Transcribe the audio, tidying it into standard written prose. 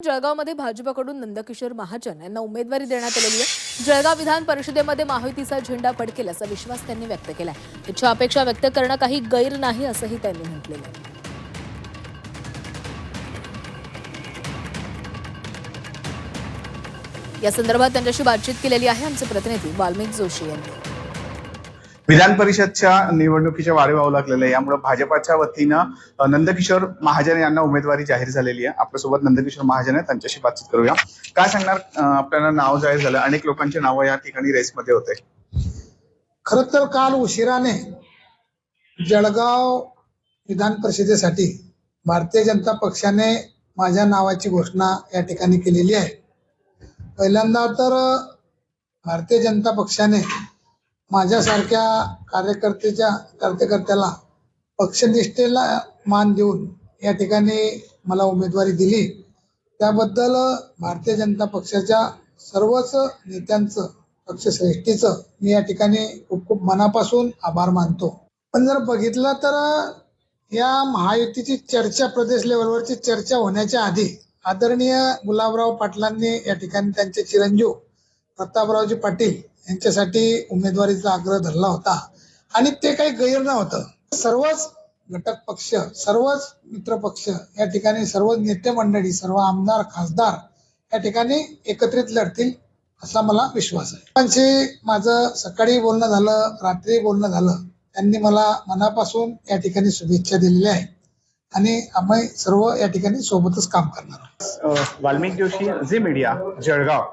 जळगावमध्ये भाजपकडून नंदकिशोर महाजन यांना उमेदवारी देण्यात आलेली आहे। जळगाव विधान परिषदेमध्ये महायुतीचा झेंडा फडकेल असा विश्वास त्यांनी व्यक्त केलाय। इच्छा अपेक्षा व्यक्त करणं काही गैर नाही असंही त्यांनी म्हटलेलं आहे। या संदर्भात त्यांच्याशी बातचीत केलेली आहे आमचे प्रतिनिधी वाल्मिक जोशी यांनी। विधान परिषदच्या निवडणुकीच्या वारे वाहू लागलेले यामुळे भाजपच्या वतीनं नंदकिशोर महाजन यांना उमेदवारी जाहीर झालेली आहे। आपल्यासोबत नंदकिशोर महाजन आहे, त्यांच्याशी बातचीत करूया। काय सांगणार, आपल्याला नाव जाहीर झालं, अनेक लोकांचे नाव या ठिकाणी रेसमध्ये होते। खरं तर काल उशिराने जळगाव विधान परिषदेसाठी भारतीय जनता पक्षाने माझ्या नावाची घोषणा या ठिकाणी केलेली आहे। पहिल्यांदा तर भारतीय जनता पक्षाने माझ्यासारख्या कार्यकर्त्याला पक्षनिष्ठेला मान देऊन या ठिकाणी मला उमेदवारी दिली, त्याबद्दल भारतीय जनता पक्षाच्या सर्वच नेत्यांचं, पक्षश्रेष्ठीचं मी या ठिकाणी खूप खूप मनापासून आभार मानतो। पण जर बघितलं तर या महायुतीची चर्चा, प्रदेश लेवलवरची चर्चा होण्याच्या आधी आदरणीय गुलाबराव पाटलांनी या ठिकाणी त्यांचे चिरंजीव प्रतापरावजी पाटील यांच्यासाठी उमेदवारीचा आग्रह धरला होता आणि ते काही गैर नव्हतं। सर्वच घटक पक्ष, सर्वच मित्र पक्ष या ठिकाणी, सर्व नेते मंडळी, सर्व आमदार खासदार या ठिकाणी एकत्रित लढतील असा मला विश्वास आहे। त्यांची माझं सकाळी बोलणं झालं, रात्री बोलणं झालं, त्यांनी मला मनापासून या ठिकाणी शुभेच्छा दिलेल्या आहेत आणि आम्ही सर्व या ठिकाणी सोबतच काम करणार आहोत। वाल्मिक जोशी, झी मीडिया, जळगाव।